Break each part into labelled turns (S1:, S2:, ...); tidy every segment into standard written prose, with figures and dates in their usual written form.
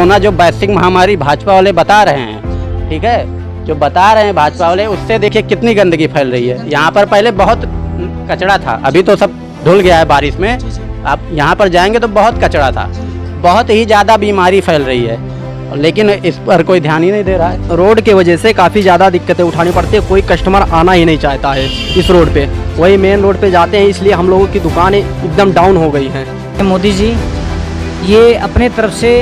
S1: Corona जो वैश्विक महामारी भाजपा वाले बता रहे हैं, ठीक है, जो बता रहे हैं भाजपा वाले, उससे देखिए कितनी गंदगी फैल रही है। यहाँ पर पहले बहुत कचरा था, अभी तो सब धुल गया है बारिश में। आप यहाँ पर जाएंगे तो बहुत कचरा था, बहुत ही ज़्यादा बीमारी फैल रही है, लेकिन इस पर कोई ध्यान ही नहीं दे रहा है।
S2: रोड की वजह से काफ़ी ज़्यादा दिक्कतें उठानी पड़ती है, कोई कस्टमर आना ही नहीं चाहता है इस रोड पे। वही मेन रोड पे जाते हैं, इसलिए हम लोगों की दुकानें एकदम डाउन हो गई हैं।
S3: मोदी जी ये अपने तरफ से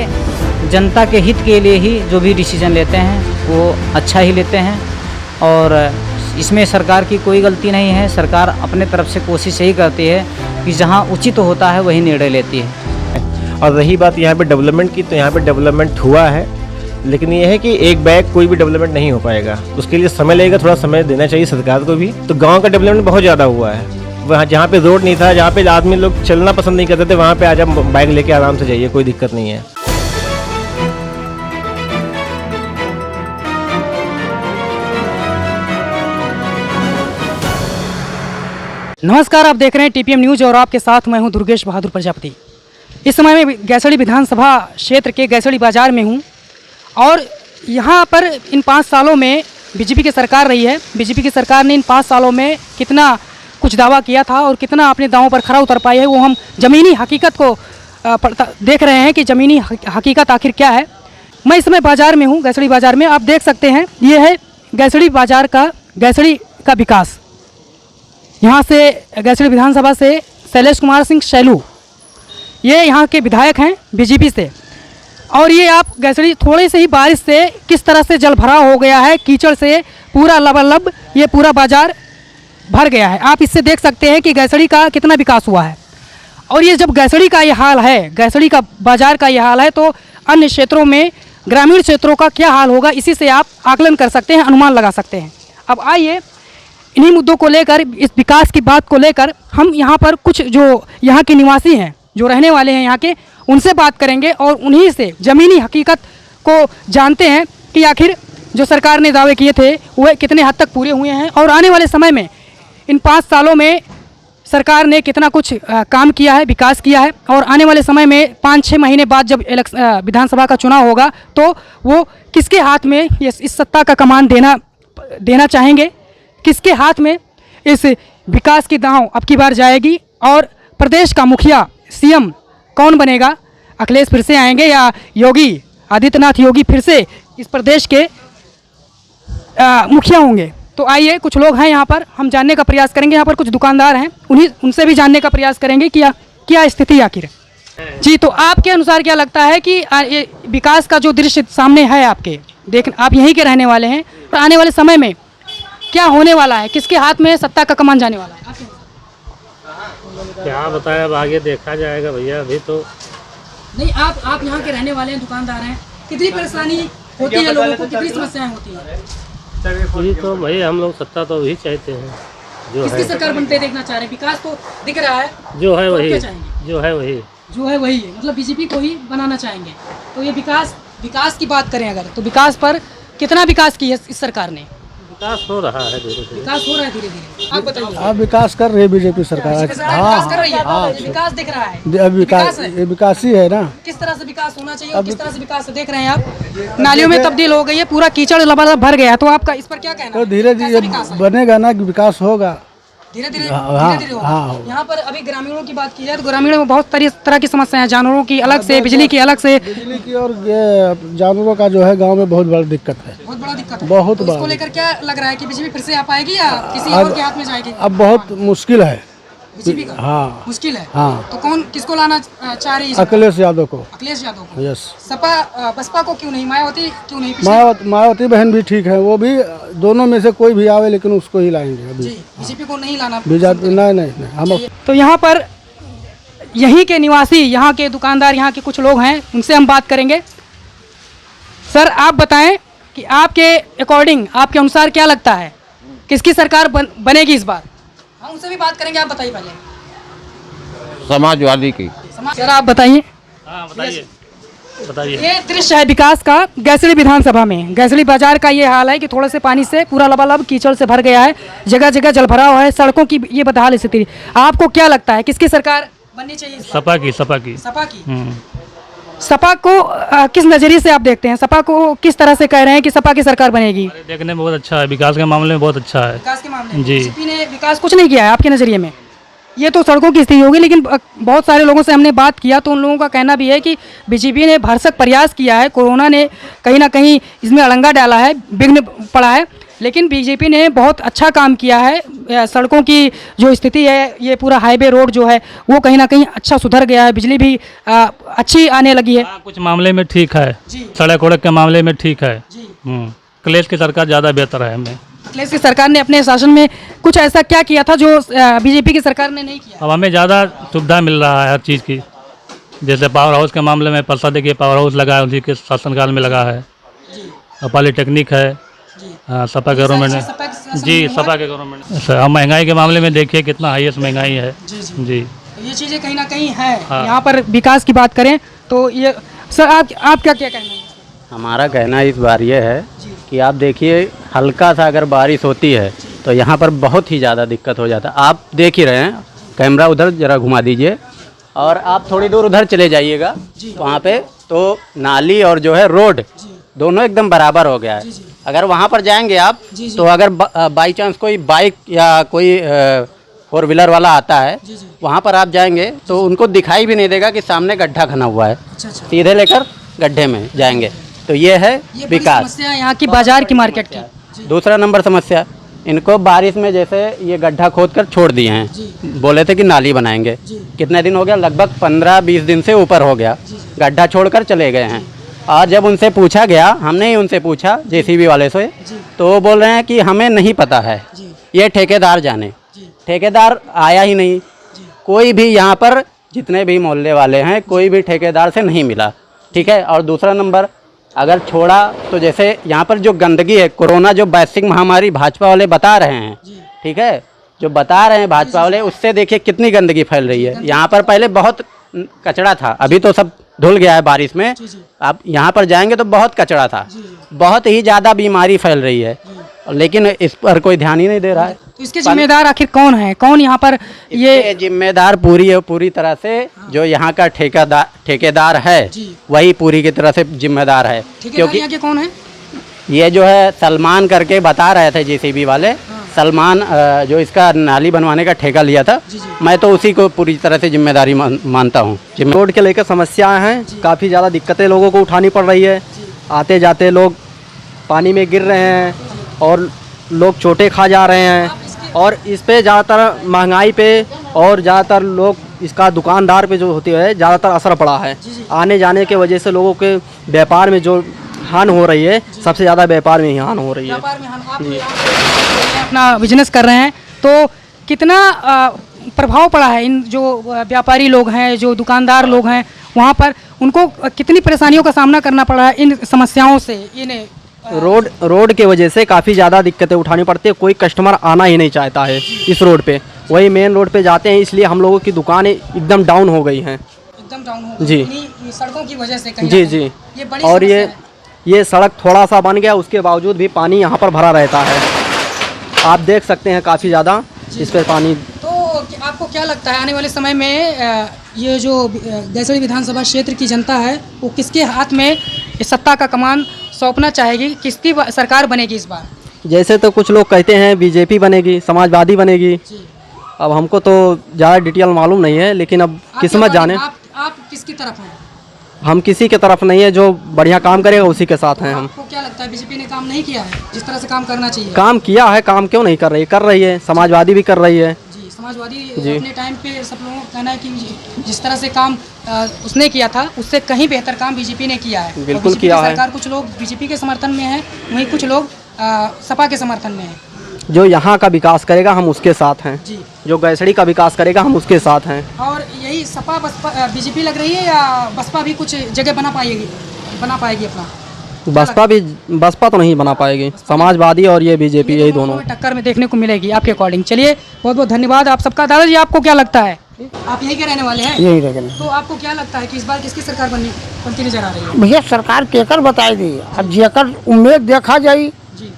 S3: जनता के हित के लिए ही जो भी डिसीजन लेते हैं वो अच्छा ही लेते हैं, और इसमें सरकार की कोई गलती नहीं है। सरकार अपने तरफ से कोशिश यही करती है कि जहाँ उचित होता है वही निर्णय लेती है।
S4: और रही बात यहाँ पे डेवलपमेंट की, तो यहाँ पे डेवलपमेंट हुआ है, लेकिन ये है कि एक बैग कोई भी डेवलपमेंट नहीं हो पाएगा, उसके लिए समय लगेगा, थोड़ा समय देना चाहिए सरकार को भी। तो गांव का डेवलपमेंट बहुत ज़्यादा हुआ है, वहाँ जहाँ पे रोड नहीं था, जहाँ पे आदमी लोग चलना पसंद नहीं करते थे, वहाँ पे आज आप बाइक लेके आराम से जाइए, कोई दिक्कत नहीं है।
S5: नमस्कार, आप देख रहे हैं टीपीएम न्यूज़ और आपके साथ मैं हूं दुर्गेश बहादुर प्रजापति। इस समय मैं गैसड़ी विधानसभा क्षेत्र के गैसड़ी बाज़ार में हूं और यहां पर इन 5 सालों में बीजेपी की सरकार रही है। बीजेपी की सरकार ने इन 5 सालों में कितना कुछ दावा किया था और कितना अपने दावों पर खरा उतर पाई है, वो हम ज़मीनी हकीकत को देख रहे हैं कि ज़मीनी हकीकत आखिर क्या है। मैं इस समय बाज़ार में हूँ, गैसड़ी बाज़ार में। आप देख सकते हैं ये है गैसड़ी बाज़ार का, गैसड़ी का विकास। यहाँ से गैसड़ी विधानसभा से शैलेश कुमार सिंह शैलू ये यहाँ के विधायक हैं बीजेपी से, और ये आप गैसड़ी थोड़ी से ही बारिश से किस तरह से जल भरा हो गया है, कीचड़ से पूरा लबालब ये पूरा बाज़ार भर गया है। आप इससे देख सकते हैं कि गैसड़ी का कितना विकास हुआ है। और ये जब गैसड़ी का ये हाल है, गैसड़ी का बाज़ार का ये हाल है, तो अन्य क्षेत्रों में, ग्रामीण क्षेत्रों का क्या हाल होगा, इसी से आप आकलन कर सकते हैं, अनुमान लगा सकते हैं। अब आइए इन्हीं मुद्दों को लेकर, इस विकास की बात को लेकर हम यहाँ पर कुछ जो यहाँ के निवासी हैं, जो रहने वाले हैं यहाँ के, उनसे बात करेंगे और उन्हीं से ज़मीनी हकीकत को जानते हैं कि आखिर जो सरकार ने दावे किए थे वह कितने हद तक पूरे हुए हैं और आने वाले समय में इन 5 सालों में सरकार ने कितना कुछ काम किया है, विकास किया है। और आने वाले समय में 5-6 महीने बाद जब विधानसभा का चुनाव होगा तो वो किसके हाथ में इस सत्ता का कमान देना चाहेंगे, किसके हाथ में इस विकास की दांव अब की बार जाएगी, और प्रदेश का मुखिया सीएम कौन बनेगा, अखिलेश फिर से आएंगे या योगी आदित्यनाथ योगी फिर से इस प्रदेश के मुखिया होंगे। तो आइए, कुछ लोग हैं यहाँ पर, हम जानने का प्रयास करेंगे। यहाँ पर कुछ दुकानदार हैं, उनसे भी जानने का प्रयास करेंगे कि क्या स्थिति आखिर है। जी, तो आपके अनुसार क्या लगता है कि ये विकास का जो दृश्य सामने है आपके, आप यहीं के रहने वाले हैं, और आने वाले समय में क्या होने वाला है, किसके हाथ में सत्ता का कमान जाने वाला है?
S6: क्या बताया, अब आगे देखा जाएगा भैया, अभी तो
S5: नहीं। आप यहाँ के रहने वाले हैं, दुकानदार हैं, कितनी परेशानी होती है लोगों को, कितनी समस्याएं होती हैं?
S6: ये तो भाई हम लोग सत्ता तो वही चाहते हैं जो
S5: किसकी
S6: है।
S5: सरकार बनते देखना चाह रहे हैं? विकास तो दिख रहा है,
S6: जो है वही,
S5: जो है वही है, मतलब बीजेपी को ही बनाना चाहेंगे। तो ये विकास की बात करें अगर, तो विकास पर कितना विकास किया इस सरकार ने?
S6: विकास हो रहा है धीरे धीरे,
S5: विकास हो रहा है धीरे धीरे। आप बताइए।
S2: अब विकास कर रही है बीजेपी सरकार।
S5: विकास कर रही है, विकास दिख रहा है,
S2: अब विकास ही है ना।
S5: किस तरह से विकास होना चाहिए और किस तरह से विकास देख रहे हैं आप? नालियों में तब्दील हो गई है, पूरा कीचड़ लबालब भर गया है, तो आपका इस पर क्या कहना है?
S2: तो धीरे धीरे बनेगा ना, विकास होगा
S5: धीरे धीरे होगा। यहाँ पर अभी ग्रामीणों की बात की जाए तो ग्रामीणों में बहुत तरह की समस्याएं हैं, जानवरों की अलग से, बिजली की अलग से।
S2: बिजली की और जानवरों का जो है गांव में बहुत बड़ी दिक्कत है,
S5: बहुत बड़ा दिक्कत है।
S2: बहुत
S5: तो
S2: बड़ा।
S5: इसको लेकर क्या लग रहा है कि बीजेपी फिर से आ पाएगी या किसी और के हाथ में जाएगी?
S2: अब बहुत मुश्किल है
S5: बीजेपी का।
S2: हाँ,
S5: मुश्किल है।
S2: हाँ।
S5: तो किसको लाना चाह रही है?
S2: अखिलेश यादव को।
S5: अखिलेश यादव को।
S2: यस।
S5: सपा बसपा को क्यों नहीं, मायावती क्यों नहीं?
S2: मायावती बहन भी ठीक है, वो भी, दोनों में से कोई भी आवे लेकिन उसको ही लाएंगे अभी।
S5: बीजेपी को नहीं लाना।
S2: नहीं हम।
S5: तो यहाँ पर यहीं के निवासी, यहाँ के दुकानदार, यहाँ के कुछ लोग हैं, उनसे हम बात करेंगे। सर, आप बताएं कि आपके अकॉर्डिंग, आपके अनुसार क्या लगता है किसकी सरकार बनेगी इस बार? हम उनसे भी बात करेंगे, आप बताइए पहले।
S7: समाजवादी की।
S5: सर, आप बताइए।
S6: हाँ बताइए।
S5: ये दृश्य है विकास का गैसड़ी विधानसभा में। गैसड़ी बाजार का ये हाल है कि थोड़े से पानी से पूरा लबालब कीचड़ से भर गया है, जगह जगह जल भरा हुआ है, सड़कों की ये बदहाल स्थिति। आपको क्या लगता है किसकी सरकार बननी चाहिए?
S6: सपा की।
S5: सपा की। सपा को किस नज़रिए से आप देखते हैं? सपा को किस तरह से कह रहे हैं कि सपा की सरकार बनेगी?
S6: देखने में बहुत अच्छा है, विकास के मामले में बहुत अच्छा है।
S5: विकास के मामले में
S6: जी।
S5: बीजेपी ने विकास कुछ नहीं किया है आपके नज़रिए में? ये तो सड़कों की स्थिति होगी, लेकिन बहुत सारे लोगों से हमने बात किया तो उन लोगों का कहना भी है कि बीजेपी ने भरसक प्रयास किया है, कोरोना ने कहीं ना कहीं इसमें अड़ंगा डाला है, विघ्न पड़ा है, लेकिन बीजेपी ने बहुत अच्छा काम किया है। सड़कों की जो स्थिति है, ये पूरा हाईवे रोड जो है वो कहीं ना कहीं अच्छा सुधर गया है, बिजली भी अच्छी आने लगी है।
S6: हाँ, कुछ मामले में ठीक है,
S5: जी।
S6: सड़क वड़क के मामले में ठीक है।
S5: जी।
S6: अखिलेश की सरकार ज़्यादा बेहतर है हमें।
S5: अखिलेश की सरकार ने अपने शासन में कुछ ऐसा क्या किया था जो बीजेपी की सरकार ने नहीं किया?
S6: अब हमें ज़्यादा सुविधा मिल रहा है हर चीज़ की, जैसे पावर हाउस के मामले में परसा देखिए पावर हाउस लगा है, उसी के शासनकाल में लगा है। और पॉलीटेक्निक है, हाँ, सपा गवर्नमेंट है जी, सपा के गवर्नमेंट। अब महंगाई के मामले में देखिए कितना हाईएस्ट महंगाई है जी।
S5: ये चीज़ें कहीं ना कहीं है।
S6: हाँ।
S5: यहाँ पर विकास की बात करें तो ये सर आप क्या क्या कहना है?
S1: हमारा कहना इस बार ये है कि आप देखिए हल्का सा अगर बारिश होती है तो यहाँ पर बहुत ही ज़्यादा दिक्कत हो जाता है। आप देख ही रहे हैं, कैमरा उधर ज़रा घुमा दीजिए और आप थोड़ी दूर उधर चले जाइएगा, वहाँ पे तो नाली और जो है रोड दोनों एकदम बराबर हो गया है। अगर वहाँ पर जाएंगे आप तो अगर बाई चांस कोई बाइक या कोई 4 व्हीलर वाला आता है, वहाँ पर आप जाएंगे तो उनको दिखाई भी नहीं देगा कि सामने गड्ढा खना हुआ है, सीधे लेकर गड्ढे में जाएंगे। तो ये है विकास।
S5: समस्या यहाँ की बाजार की, मार्केट की।
S1: दूसरा नंबर समस्या, इनको बारिश में जैसे ये गड्ढा खोद कर छोड़ दिए हैं, बोले थे कि नाली बनाएंगे, कितने दिन हो गया, लगभग 15-20 दिन से ऊपर हो गया, गड्ढा छोड़कर चले गए हैं। और जब उनसे पूछा गया, हमने ही उनसे पूछा जेसीबी वाले से, तो वो बोल रहे हैं कि हमें नहीं पता है, ये ठेकेदार जाने। ठेकेदार आया ही नहीं, कोई भी यहाँ पर जितने भी मोहल्ले वाले हैं कोई भी ठेकेदार से नहीं मिला, ठीक है। और दूसरा नंबर, अगर छोड़ा तो जैसे यहाँ पर जो गंदगी है, कोरोना जो वैश्विक महामारी भाजपा वाले बता रहे हैं, ठीक है, जो बता रहे हैं भाजपा वाले, उससे देखिए कितनी गंदगी फैल रही है। यहाँ पर पहले बहुत कचरा था, अभी तो सब धुल गया है बारिश में। आप यहाँ पर जाएंगे तो बहुत कचरा था, बहुत ही ज़्यादा बीमारी फैल रही है, लेकिन इस पर कोई ध्यान ही नहीं दे रहा है।
S5: तो इसके जिम्मेदार आखिर कौन है? कौन यहाँ पर ये
S1: जिम्मेदार पूरी तरह से जो यहाँ का ठेकेदार है वही पूरी की तरह से जिम्मेदार है। क्योंकि
S5: यहाँ के कौन है?
S1: ये जो है सलमान करके बता रहे थे जेसीबी वाले, सलमान जो इसका नाली बनवाने का ठेका लिया था, मैं तो उसी को पूरी तरह से जिम्मेदारी मानता हूँ।
S2: रोड के लेकर समस्याएं हैं, काफ़ी ज़्यादा दिक्कतें लोगों को उठानी पड़ रही है। आते जाते लोग पानी में गिर रहे हैं और लोग चोटें खा जा रहे हैं, और इस पे ज़्यादातर महंगाई पे और ज़्यादातर लोग इसका दुकानदार पे जो होती है ज़्यादातर असर पड़ा है। आने जाने के वजह से लोगों के व्यापार में जो हान हो रही है, सबसे ज़्यादा व्यापार में ही हान हो रही है।
S5: अपना बिजनेस कर रहे हैं तो कितना प्रभाव पड़ा है इन जो व्यापारी लोग हैं, जो दुकानदार लोग हैं, वहाँ पर उनको कितनी परेशानियों का सामना करना पड़ा है इन समस्याओं से? इन्हें
S2: रोड के वजह से काफ़ी ज़्यादा दिक्कतें उठानी पड़ती है। कोई कस्टमर आना ही नहीं चाहता है इस रोड पे, वही मेन रोड पे जाते हैं, इसलिए हम लोगों की दुकानें एकदम डाउन हो गई हैं।
S5: एकदम डाउन हो
S2: जी।
S5: गई सड़कों की वजह से कहीं
S2: जी
S5: ना कहीं।
S2: जी।
S5: ये बड़ी
S2: और
S5: समस्या है।
S2: ये सड़क थोड़ा सा बन गया, उसके बावजूद भी पानी यहाँ पर भरा रहता है। आप देख सकते हैं काफ़ी ज़्यादा इस पर पानी।
S5: तो आपको क्या लगता है आने वाले समय में ये जो गैसड़ी विधानसभा क्षेत्र की जनता है वो किसके हाथ में इस सत्ता का कमान सौंपना चाहेगी? किसकी सरकार बनेगी इस बार?
S2: जैसे तो कुछ लोग कहते हैं बीजेपी बनेगी, समाजवादी बनेगी। अब हमको तो ज़्यादा डिटेल मालूम नहीं है, लेकिन अब किस्मत जाने।
S5: आप किसकी तरफ हैं?
S2: हम किसी के तरफ नहीं है, जो बढ़िया काम करेगा उसी के साथ हैं हम।
S5: आपको क्या लगता है बीजेपी ने काम नहीं किया है जिस तरह से काम करना चाहिए?
S2: काम किया है, काम क्यों नहीं कर रही है। समाजवादी भी कर रही है
S5: जी। समाजवादी अपने टाइम पे सब लोगों का कहना है कि जिस तरह से काम उसने किया था उससे कहीं बेहतर काम बीजेपी ने किया है।
S2: बिल्कुल किया है।
S5: सरकार कुछ लोग बीजेपी के समर्थन में है, वहीं कुछ लोग सपा के समर्थन में है।
S2: जो यहाँ का विकास करेगा हम उसके साथ हैं
S5: जी।
S2: जो गैसड़ी का विकास करेगा हम उसके साथ हैं।
S5: और यही सपा बसपा बीजेपी लग रही है या बसपा भी कुछ जगह बना पाएगी अपना?
S2: बसपा तो नहीं बना पाएगी, समाजवादी और ये बीजेपी यही दोनों
S5: टक्कर में देखने को मिलेगी आपके अकॉर्डिंग। चलिए बहुत बहुत धन्यवाद आप सबका। दादाजी आपको क्या लगता है? आप यहीं के रहने वाले हैं?
S7: यही रहेगा।
S5: तो आपको क्या लगता है कि इस बार किसकी सरकार बनती नजर आ रही है?
S7: भैया सरकार केकर बताई दी, अब जेकर उम्मीद देखा जाई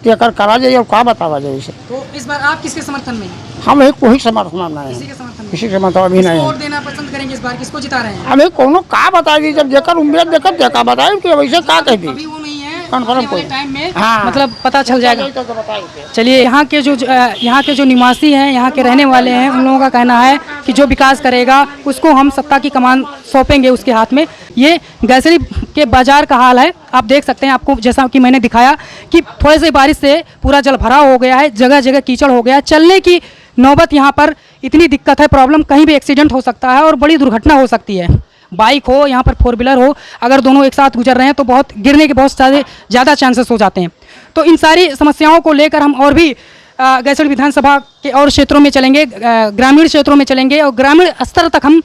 S7: तो एकर करा जाइए और का बतावा जाए इसे।
S5: तो इस बार आप किसके समर्थन में हैं?
S7: हम एक कोई समर्थन नहीं
S5: किसी
S7: है,
S5: के समर्थन में?
S7: किसी के मतलब अभी नहीं
S5: किसको
S7: है।
S5: वोट देना पसंद करेंगे इस बार? किसको जिता रहे हैं?
S7: अभी कोनो का बताएगी, जब जेकर उम्मीद देखत देखा बताए कि वैसे का कह दी
S5: अभी वो नहीं है,
S7: कन्फर्म
S5: आने वाले
S7: कोई।
S5: टाइम में
S7: हाँ।
S5: मतलब पता चल जाएगा।
S7: तो बताइए।
S5: चलिए, यहाँ के जो निवासी हैं, यहाँ के रहने वाले हैं, उन लोगों का कहना है कि जो विकास करेगा उसको हम सत्ता की कमान सौंपेंगे उसके हाथ में। ये गैसड़ी के बाजार का हाल है, आप देख सकते हैं। आपको जैसा कि मैंने दिखाया कि थोड़े से बारिश से पूरा जल भराव हो गया है, जगह जगह कीचड़ हो गया है। चलने की नौबत यहाँ पर इतनी दिक्कत है, प्रॉब्लम, कहीं भी एक्सीडेंट हो सकता है और बड़ी दुर्घटना हो सकती है। बाइक हो, यहाँ पर 4 व्हीलर हो, अगर दोनों एक साथ गुजर रहे हैं तो बहुत गिरने के बहुत सारे ज़्यादा चांसेस हो जाते हैं। तो इन सारी समस्याओं को लेकर हम और भी गैसड़ी विधानसभा के और क्षेत्रों में चलेंगे, ग्रामीण क्षेत्रों में चलेंगे और ग्रामीण स्तर तक हम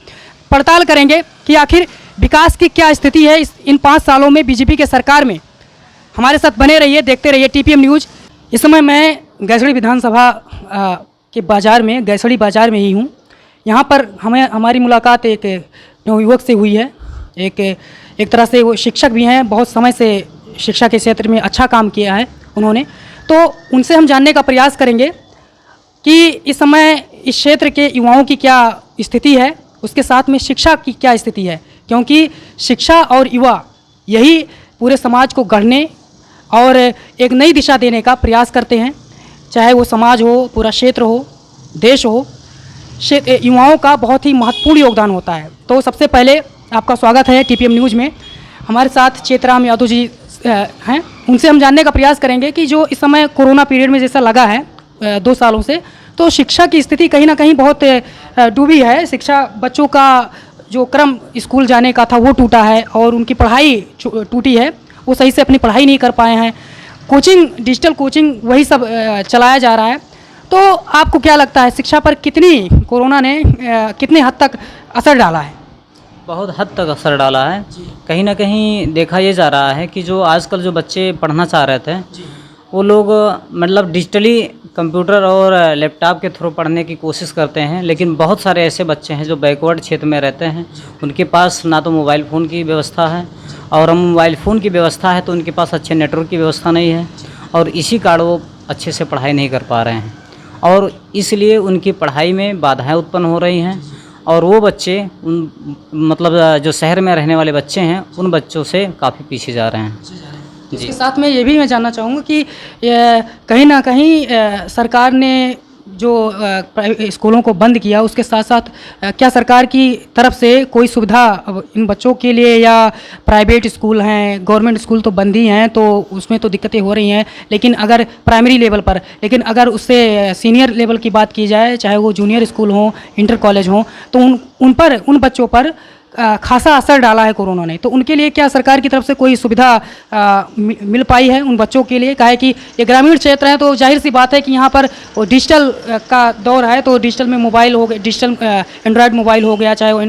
S5: पड़ताल करेंगे कि आखिर विकास की क्या स्थिति है इन 5 सालों में बीजेपी के सरकार में। हमारे साथ बने रहिए, देखते रहिए टीपीएम न्यूज़। इस समय मैं गैसड़ी विधानसभा के बाज़ार में, गैसड़ी बाज़ार में ही हूँ। यहाँ पर हमारी मुलाकात एक नवयुवक से हुई है। एक तरह से वो शिक्षक भी हैं, बहुत समय से शिक्षा के क्षेत्र में अच्छा काम किया है उन्होंने। तो उनसे हम जानने का प्रयास करेंगे कि इस समय इस क्षेत्र के युवाओं की क्या स्थिति है, उसके साथ में शिक्षा की क्या स्थिति है, क्योंकि शिक्षा और युवा यही पूरे समाज को गढ़ने और एक नई दिशा देने का प्रयास करते हैं। चाहे वो समाज हो, पूरा क्षेत्र हो, देश हो, युवाओं का बहुत ही महत्वपूर्ण योगदान होता है। तो सबसे पहले आपका स्वागत है टीपीएम न्यूज़ में। हमारे साथ चेतराम यादव जी हैं, उनसे हम जानने का प्रयास करेंगे कि जो इस समय कोरोना पीरियड में जैसा लगा है 2 सालों से, तो शिक्षा की स्थिति कहीं ना कहीं बहुत डूबी है। शिक्षा, बच्चों का जो क्रम स्कूल जाने का था वो टूटा है और उनकी पढ़ाई टूटी है, वो सही से अपनी पढ़ाई नहीं कर पाए हैं। कोचिंग, डिजिटल कोचिंग, वही सब चलाया जा रहा है। तो आपको क्या लगता है, शिक्षा पर कोरोना ने कितने हद तक असर डाला है?
S3: बहुत हद तक असर डाला है। कहीं ना कहीं देखा ये जा रहा है कि जो आजकल जो बच्चे पढ़ना चाह रहे थे वो लोग मतलब डिजिटली कंप्यूटर और लैपटॉप के थ्रू पढ़ने की कोशिश करते हैं, लेकिन बहुत सारे ऐसे बच्चे हैं जो बैकवर्ड क्षेत्र में रहते हैं, उनके पास ना तो मोबाइल फ़ोन की व्यवस्था है, और मोबाइल फ़ोन की व्यवस्था है तो उनके पास अच्छे नेटवर्क की व्यवस्था नहीं है, और इसी कारण वो अच्छे से पढ़ाई नहीं कर पा रहे हैं और इसलिए उनकी पढ़ाई में बाधाएं उत्पन्न हो रही हैं। और वो बच्चे मतलब जो शहर में रहने वाले बच्चे हैं उन बच्चों से काफ़ी पीछे जा रहे हैं।
S5: इसके साथ में ये भी मैं जानना चाहूँगा कि कहीं ना कहीं सरकार ने जो स्कूलों को बंद किया, उसके साथ साथ क्या सरकार की तरफ से कोई सुविधा इन बच्चों के लिए, या प्राइवेट स्कूल हैं, गवर्नमेंट स्कूल तो बंद ही हैं तो उसमें तो दिक्कतें हो रही हैं, लेकिन अगर प्राइमरी लेवल पर, लेकिन अगर उससे सीनियर लेवल की बात की जाए, चाहे वो जूनियर स्कूल हों, इंटर कॉलेज हों, तो उन बच्चों पर खासा असर डाला है कोरोना ने। तो उनके लिए क्या सरकार की तरफ से कोई सुविधा मिल पाई है उन बच्चों के लिए? काहे कि ये ग्रामीण क्षेत्र है तो जाहिर सी बात है कि यहाँ पर डिजिटल का दौर है, तो डिजिटल में मोबाइल हो गया, डिजिटल एंड्रॉयड मोबाइल हो गया, चाहे वो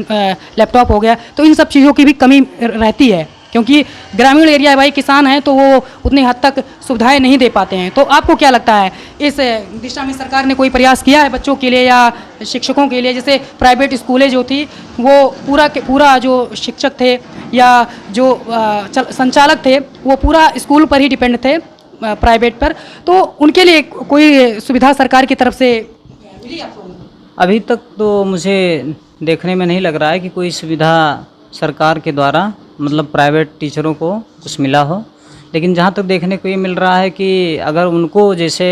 S5: लैपटॉप हो गया, तो इन सब चीज़ों की भी कमी रहती है, क्योंकि ग्रामीण एरिया भाई किसान हैं तो वो उतनी हद तक सुविधाएं नहीं दे पाते हैं। तो आपको क्या लगता है, इस दिशा में सरकार ने कोई प्रयास किया है बच्चों के लिए या शिक्षकों के लिए? जैसे प्राइवेट स्कूलें जो थी वो पूरा जो शिक्षक थे या जो संचालक थे वो पूरा स्कूल पर ही डिपेंड थे, प्राइवेट पर, तो उनके लिए कोई सुविधा सरकार की तरफ से मिली आपको?
S3: अभी तक तो मुझे देखने में नहीं लग रहा है कि कोई सुविधा सरकार के द्वारा मतलब प्राइवेट टीचरों को कुछ मिला हो, लेकिन जहाँ तक देखने को ये मिल रहा है कि अगर उनको जैसे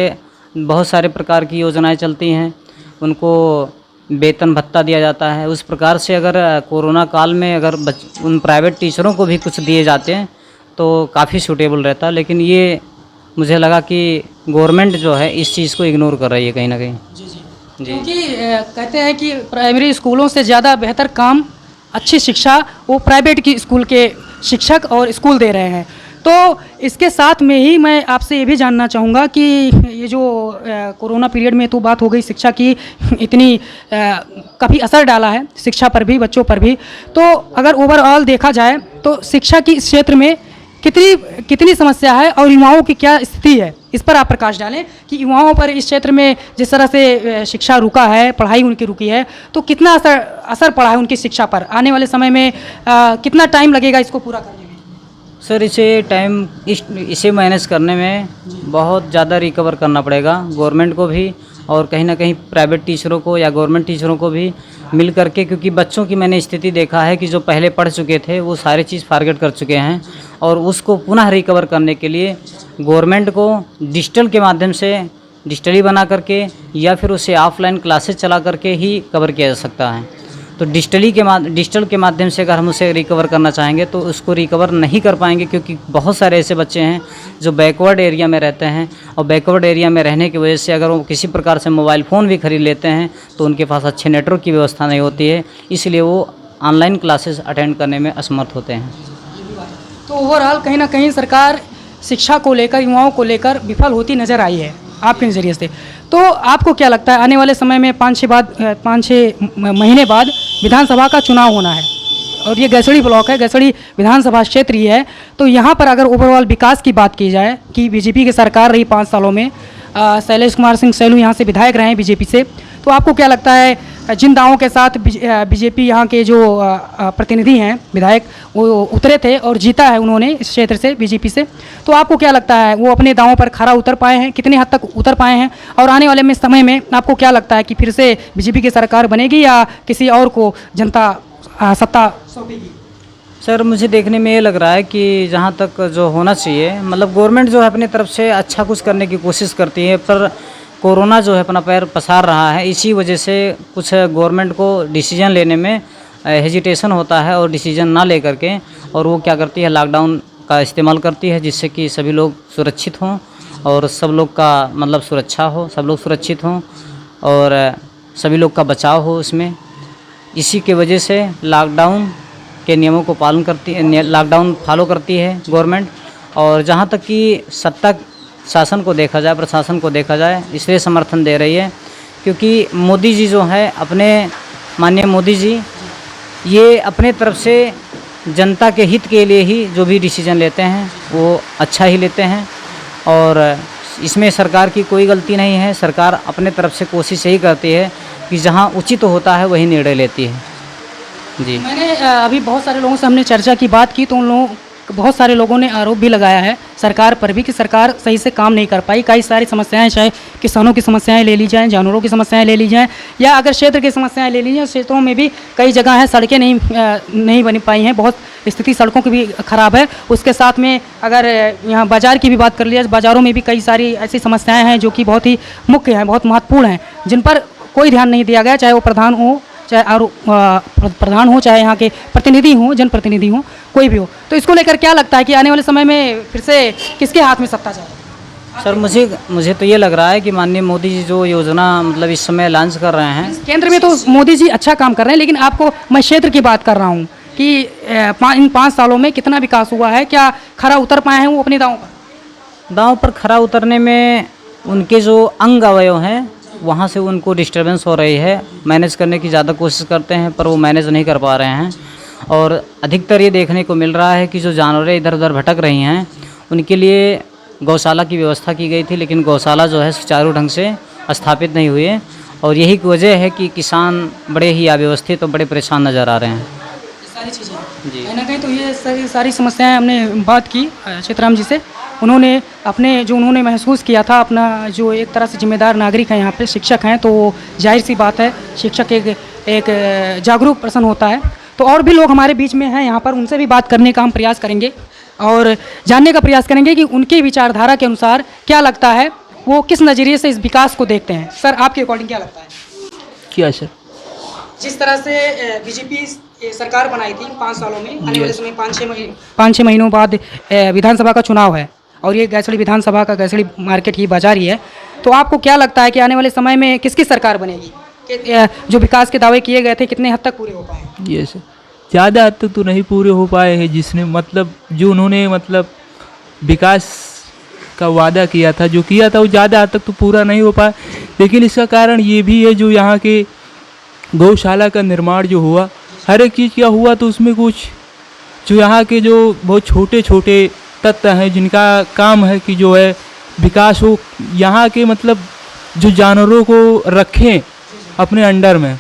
S3: बहुत सारे प्रकार की योजनाएं चलती हैं, उनको वेतन भत्ता दिया जाता है, उस प्रकार से अगर कोरोना काल में अगर उन प्राइवेट टीचरों को भी कुछ दिए जाते हैं तो काफ़ी सूटेबल रहता। लेकिन ये मुझे लगा कि गवर्नमेंट जो है इस चीज़ को इग्नोर कर रही है कहीं ना कहीं। जी,
S5: क्योंकि कहते हैं कि प्राइमरी स्कूलों से ज़्यादा बेहतर काम, अच्छी शिक्षा वो प्राइवेट की स्कूल के शिक्षक और स्कूल दे रहे हैं। तो इसके साथ में ही मैं आपसे ये भी जानना चाहूँगा कि ये जो कोरोना पीरियड में तो बात हो गई शिक्षा की, इतनी काफ़ी असर डाला है शिक्षा पर भी, बच्चों पर भी, तो अगर ओवरऑल देखा जाए तो शिक्षा की इस क्षेत्र में कितनी समस्या है और युवाओं की क्या स्थिति है, इस पर आप प्रकाश डालें कि युवाओं पर इस क्षेत्र में जिस तरह से शिक्षा रुका है, पढ़ाई उनकी रुकी है, तो कितना असर पड़ा है उनकी शिक्षा पर? आने वाले समय में कितना टाइम लगेगा इसको पूरा करने में?
S3: सर इसे मैनेज करने में बहुत ज़्यादा रिकवर करना पड़ेगा गवर्नमेंट को भी, और कहीं ना कहीं प्राइवेट टीचरों को या गवर्नमेंट टीचरों को भी मिल करके, क्योंकि बच्चों की मैंने स्थिति देखा है कि जो पहले पढ़ चुके थे वो सारी चीज़ फॉरगेट कर चुके हैं, और उसको पुनः रिकवर करने के लिए गवर्नमेंट को डिजिटल के माध्यम से डिजिटली बना करके या फिर उसे ऑफलाइन क्लासेस चला करके ही कवर किया जा सकता है। तो डिजिटल के माध्यम से अगर हम उसे रिकवर करना चाहेंगे तो उसको रिकवर नहीं कर पाएंगे, क्योंकि बहुत सारे ऐसे बच्चे हैं जो बैकवर्ड एरिया में रहते हैं, और बैकवर्ड एरिया में रहने की वजह से अगर वो किसी प्रकार से मोबाइल फ़ोन भी खरीद लेते हैं तो उनके पास अच्छे नेटवर्क की व्यवस्था नहीं होती है, इसलिए वो ऑनलाइन क्लासेस अटेंड करने में असमर्थ होते हैं।
S5: तो ओवरऑल कहीं ना कहीं सरकार शिक्षा को लेकर, युवाओं को लेकर विफल होती नज़र आई है आपके नज़रिए से। तो आपको क्या लगता है आने वाले समय में 5-6 महीने बाद विधानसभा का चुनाव होना है, और ये गैसड़ी ब्लॉक है, गैसड़ी विधानसभा क्षेत्र ही है, तो यहाँ पर अगर ओवरऑल विकास की बात की जाए कि बीजेपी की सरकार रही 5 सालों में, शैलेश कुमार सिंह सैलू यहाँ से विधायक रहे हैं बीजेपी से, तो आपको क्या लगता है जिन दावों के साथ बीजेपी यहाँ के जो प्रतिनिधि हैं विधायक वो उतरे थे और जीता है उन्होंने इस क्षेत्र से बीजेपी से, तो आपको क्या लगता है वो अपने दावों पर खरा उतर पाए हैं, कितने हद तक उतर पाए हैं, और आने वाले में समय में आपको क्या लगता है कि फिर से बीजेपी की सरकार बनेगी या किसी और को जनता सत्ता सौंपेगी?
S3: सर मुझे देखने में ये लग रहा है कि जहाँ तक जो होना चाहिए, मतलब गवर्नमेंट जो है अपनी तरफ से अच्छा कुछ करने की कोशिश करती है, पर कोरोना जो है अपना पैर पसार रहा है, इसी वजह से कुछ गवर्नमेंट को डिसीजन लेने में हेजिटेशन होता है, और डिसीजन ना ले करके और वो क्या करती है लॉकडाउन का इस्तेमाल करती है, जिससे कि सभी लोग सुरक्षित हों और सब लोग का मतलब सुरक्षा हो, सब लोग सुरक्षित हों और सभी लोग का बचाव हो उसमें। इसी के वजह से लॉकडाउन के नियमों को पालन करती है, लॉकडाउन फॉलो करती है गवर्नमेंट। और जहाँ तक कि सत्ता शासन को देखा जाए, प्रशासन को देखा जाए, इसलिए समर्थन दे रही है क्योंकि मोदी जी जो है अपने माननीय मोदी जी ये अपने तरफ से जनता के हित के लिए ही जो भी डिसीजन लेते हैं वो अच्छा ही लेते हैं, और इसमें सरकार की कोई गलती नहीं है। सरकार अपने तरफ से कोशिश यही करती है कि जहां उचित होता है वही निर्णय लेती है। जी,
S5: मैंने अभी बहुत सारे लोगों से हमने चर्चा की बात की तो उन लोगों बहुत सारे लोगों ने आरोप भी लगाया है सरकार पर भी कि सरकार सही से काम नहीं कर पाई। कई सारी समस्याएं, चाहे किसानों की समस्याएं ले ली जाएं, जानवरों की समस्याएं ले ली जाएं, या अगर क्षेत्र की समस्याएं ले ली जाएं, क्षेत्रों में भी कई जगह है सड़कें नहीं बन पाई हैं, बहुत स्थिति सड़कों की भी ख़राब है। उसके साथ में अगर यहाँ बाज़ार की भी बात कर लिया, बाज़ारों में भी कई सारी ऐसी समस्याएँ हैं जो कि बहुत ही मुख्य हैं, बहुत महत्वपूर्ण हैं, जिन पर कोई ध्यान नहीं दिया गया, चाहे वो प्रधान हो, चाहे प्रधान हो, चाहे यहाँ के प्रतिनिधि हों, जनप्रतिनिधि हों, कोई भी हो। तो इसको लेकर क्या लगता है कि आने वाले समय में फिर से किसके हाथ में सत्ता जाए?
S3: सर मुझे तो ये लग रहा है कि माननीय मोदी जी जो योजना मतलब इस समय लॉन्च कर रहे हैं,
S5: केंद्र में तो मोदी जी अच्छा काम कर रहे हैं, लेकिन आपको मैं क्षेत्र की बात कर रहा हूँ कि इन 5 सालों में कितना विकास हुआ है, क्या खरा उतर पाए हैं वो अपने दांव पर?
S3: खरा उतरने में उनके जो अंग अवयव हैं वहाँ से उनको डिस्टर्बेंस हो रही है। मैनेज करने की ज़्यादा कोशिश करते हैं पर वो मैनेज नहीं कर पा रहे हैं, और अधिकतर ये देखने को मिल रहा है कि जो जानवरें इधर उधर भटक रही हैं उनके लिए गौशाला की व्यवस्था की गई थी, लेकिन गौशाला जो है सुचारू ढंग से स्थापित नहीं हुई है, और यही वजह है कि किसान बड़े ही अव्यवस्थित और बड़े परेशान नज़र आ रहे हैं।
S5: सारी चीज़ें जी, कहीं ना कहीं तो ये सारी समस्याएं हमने बात की चित्राम जी से। उन्होंने अपने जो उन्होंने महसूस किया था, अपना जो एक तरह से जिम्मेदार नागरिक हैं, यहाँ पे शिक्षक हैं, तो जाहिर सी बात है शिक्षक एक जागरूक पर्सन होता है। तो और भी लोग हमारे बीच में हैं यहाँ पर, उनसे भी बात करने का हम प्रयास करेंगे और जानने का प्रयास करेंगे कि उनकी विचारधारा के अनुसार क्या लगता है, वो किस नज़रिए से इस विकास को देखते हैं। सर आपके अकॉर्डिंग क्या लगता है?
S1: क्या सर?
S5: जिस तरह से बीजेपी सरकार बनाई थी 5 सालों में, आने वाले समय 5-6 महीनों बाद विधानसभा का चुनाव है, और ये गैसड़ी विधानसभा का गैसड़ी मार्केट ही बाजार ही है, तो आपको क्या लगता है कि आने वाले समय में किसकी सरकार बनेगी? जो विकास के दावे किए गए थे कितने हद तक पूरे हो पाए?
S8: ये सर ज़्यादा हद तक तो नहीं पूरे हो पाए हैं, जिसने मतलब जो उन्होंने मतलब विकास का वादा किया था, जो किया था वो ज़्यादा हद तक तो पूरा नहीं हो पाया। लेकिन इसका कारण ये भी है जो यहाँ के गौशाला का निर्माण जो हुआ, हर एक चीज़ क्या हुआ तो उसमें कुछ जो यहाँ के जो बहुत छोटे छोटे तत्व हैं जिनका काम है कि जो है विकास हो, यहाँ के मतलब जो जानवरों को रखें अपने अंडर में,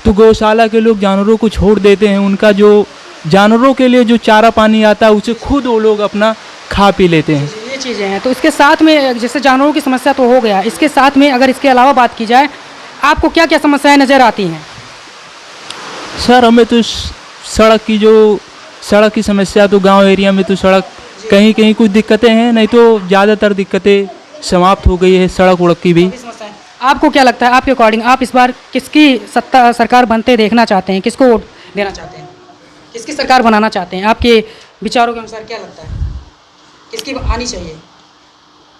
S8: तो गौशाला के लोग जानवरों को छोड़ देते हैं, उनका जो जानवरों के लिए जो चारा पानी आता है उसे खुद वो लोग अपना खा पी लेते हैं।
S5: ये चीज़ें हैं। तो इसके साथ में जैसे जानवरों की समस्या तो हो गया, इसके साथ में अगर इसके अलावा बात की जाए, आपको क्या क्या समस्याएं नज़र आती हैं?
S8: सर हमें तो सड़क की समस्या, तो गांव एरिया में तो सड़क कहीं कहीं कुछ दिक्कतें हैं, नहीं तो ज़्यादातर दिक्कतें समाप्त हो गई है सड़क उड़क की भी।
S5: आपको क्या लगता है, आपके अकॉर्डिंग आप इस बार किसकी सरकार बनते देखना चाहते हैं, किसको वोट देना चाहते हैं, किसकी सरकार बनाना चाहते हैं? आपके विचारों के अनुसार क्या लगता है किसकी आनी चाहिए?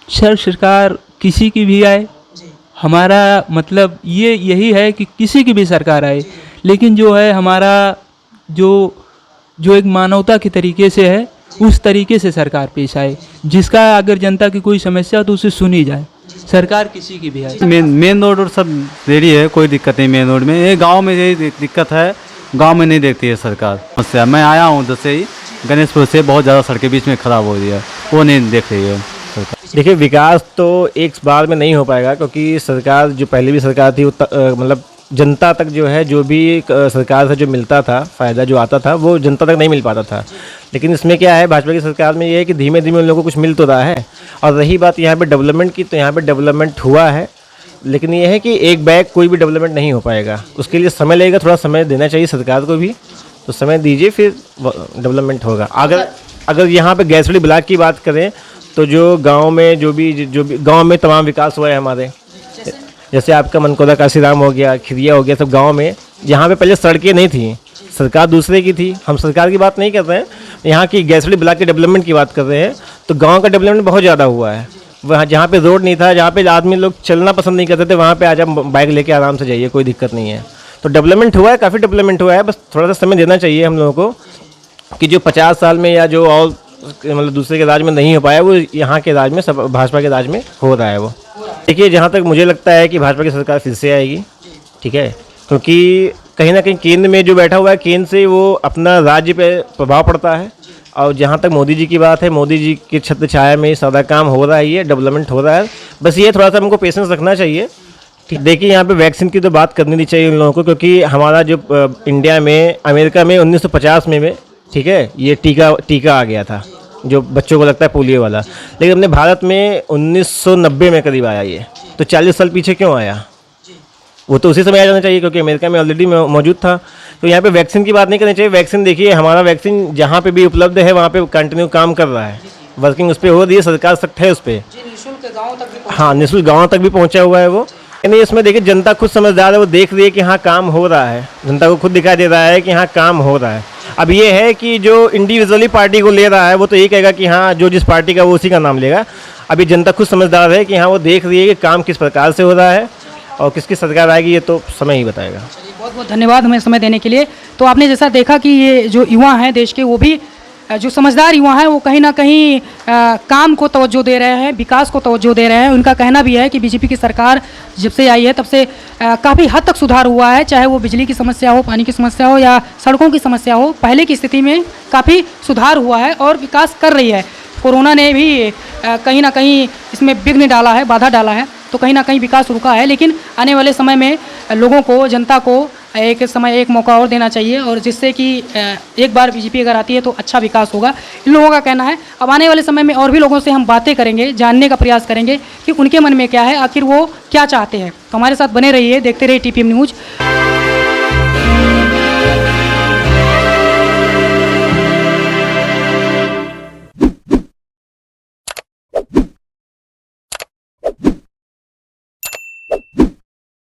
S8: सर सरकार किसी की भी आए,
S5: जी
S8: हमारा मतलब यही है कि किसी की भी सरकार आए, लेकिन जो है हमारा जो एक मानवता के तरीके से है उस तरीके से सरकार पेश आए, जिसका अगर जनता की कोई समस्या हो तो उसे सुनी जाए। सरकार किसी की भी आए।
S2: मेन रोड और सब रेडी है, कोई दिक्कत नहीं मेन रोड में। ये गांव में यही दिक्कत है, गांव में नहीं देखती है सरकार समस्या। मैं आया हूँ उधर से ही, गणेशपुर से, बहुत ज़्यादा सड़कें बीच में ख़राब हो रही है, वो नहीं देख रही है सरकार।
S4: देखिए विकास तो एक बार में नहीं हो पाएगा, क्योंकि सरकार जो पहले भी सरकार थी मतलब जनता तक जो है जो भी सरकार से जो मिलता था फ़ायदा जो आता था वो जनता तक नहीं मिल पाता था। लेकिन इसमें क्या है, भाजपा की सरकार में ये है कि धीमे धीमे उन लोगों को कुछ मिल तो रहा है। और रही बात यहाँ पे डेवलपमेंट की, तो यहाँ पे डेवलपमेंट हुआ है, लेकिन ये है कि एक बैग कोई भी डेवलपमेंट नहीं हो पाएगा। उसके लिए समय लगेगा, थोड़ा समय देना चाहिए सरकार को भी, तो समय दीजिए फिर डेवलपमेंट होगा। अगर यहाँ पे गैसोली ब्लॉक की बात करें तो जो गाँव में जो भी गाँव में तमाम विकास हुआ है हमारे, जैसे आपका मनकोदा काशीराम हो गया, खिरिया हो गया, सब गांव में यहाँ पे पहले सड़कें नहीं थी, सरकार दूसरे की थी, हम सरकार की बात नहीं कर रहे हैं, यहाँ की गैसोली ब्लॉक के डेवलपमेंट की बात कर रहे हैं। तो गांव का डेवलपमेंट बहुत ज़्यादा हुआ है। वहाँ जहाँ पे रोड नहीं था, जहाँ पे आदमी लोग चलना पसंद नहीं करते थे, वहाँ पे आज आप बाइक लेके आराम से जाइए, कोई दिक्कत नहीं है। तो डेवलपमेंट हुआ है, काफ़ी डेवलपमेंट हुआ है, बस थोड़ा सा समय देना चाहिए हम लोगों को कि जो 50 साल में या जो और मतलब दूसरे के राज में नहीं हो पाया वो यहाँ के राज में, सब भाजपा के राज में हो रहा है। वो देखिए जहाँ तक मुझे लगता है कि भाजपा की सरकार फिर से आएगी, ठीक है, क्योंकि कहीं ना कहीं केंद्र में जो बैठा हुआ है, केंद्र से वो अपना राज्य पे प्रभाव पड़ता है। और जहाँ तक मोदी जी की बात है, मोदी जी की छत्र छाया में सारा काम हो रहा है, ये डेवलपमेंट हो रहा है। बस ये थोड़ा सा हमको पेशेंस रखना चाहिए। ठीक, देखिए यहाँ पे वैक्सीन की तो बात करनी नहीं चाहिए उन लोगों को, क्योंकि हमारा जो इंडिया में, अमेरिका में 1950 में ठीक है ये टीका आ गया था जो बच्चों को लगता है पोलियो वाला, लेकिन अपने भारत में 1990 में करीब आया ये, तो 40 साल पीछे क्यों आया? वो तो उसी समय आ जाना चाहिए, क्योंकि अमेरिका में ऑलरेडी मौजूद था। तो यहाँ पे वैक्सीन की बात नहीं करनी चाहिए। वैक्सीन देखिए, हमारा वैक्सीन जहाँ पे भी उपलब्ध है वहाँ पे कंटिन्यू काम कर रहा है, वर्किंग उस पर हो रही है, सरकार सख्त है उस पर। हाँ, निःशुल्क गाँव तक भी पहुँचा हुआ है वो। यानी इसमें देखिए जनता खुद समझदार है, वो देख रही है कि हाँ काम हो रहा है, जनता को खुद दिखाई दे रहा है कि हाँ काम हो रहा है। अब ये है कि जो इंडिविजुअली पार्टी को ले रहा है वो तो यही कहेगा कि हाँ जो जिस पार्टी का वो उसी का नाम लेगा। अभी जनता खुद समझदार है कि हाँ वो देख रही है कि काम किस प्रकार से हो रहा है, और किसकी सरकार आएगी ये तो समय ही बताएगा।
S5: बहुत बहुत धन्यवाद हमें समय देने के लिए। तो आपने जैसा देखा कि ये जो युवा हैं देश के, वो भी जो समझदार युवा हैं वो कहीं ना कहीं काम को तवज्जो दे रहे हैं, विकास को तवज्जो दे रहे हैं। उनका कहना भी है कि बीजेपी की सरकार जब से आई है तब से काफ़ी हद तक सुधार हुआ है, चाहे वो बिजली की समस्या हो, पानी की समस्या हो या सड़कों की समस्या हो। पहले की स्थिति में काफ़ी सुधार हुआ है और विकास कर रही है। कोरोना ने भी कहीं ना कहीं इसमें विघ्न डाला है, बाधा डाला है, तो कहीं ना कहीं विकास रुका है। लेकिन आने वाले समय में लोगों को, जनता को एक मौका और देना चाहिए, और जिससे कि एक बार बीजेपी अगर आती है तो अच्छा विकास होगा, इन लोगों का कहना है। अब आने वाले समय में और भी लोगों से हम बातें करेंगे, जानने का प्रयास करेंगे कि उनके मन में क्या है, आखिर वो क्या चाहते हैं। तो हमारे साथ बने रहिए, देखते रहिए TPM न्यूज़।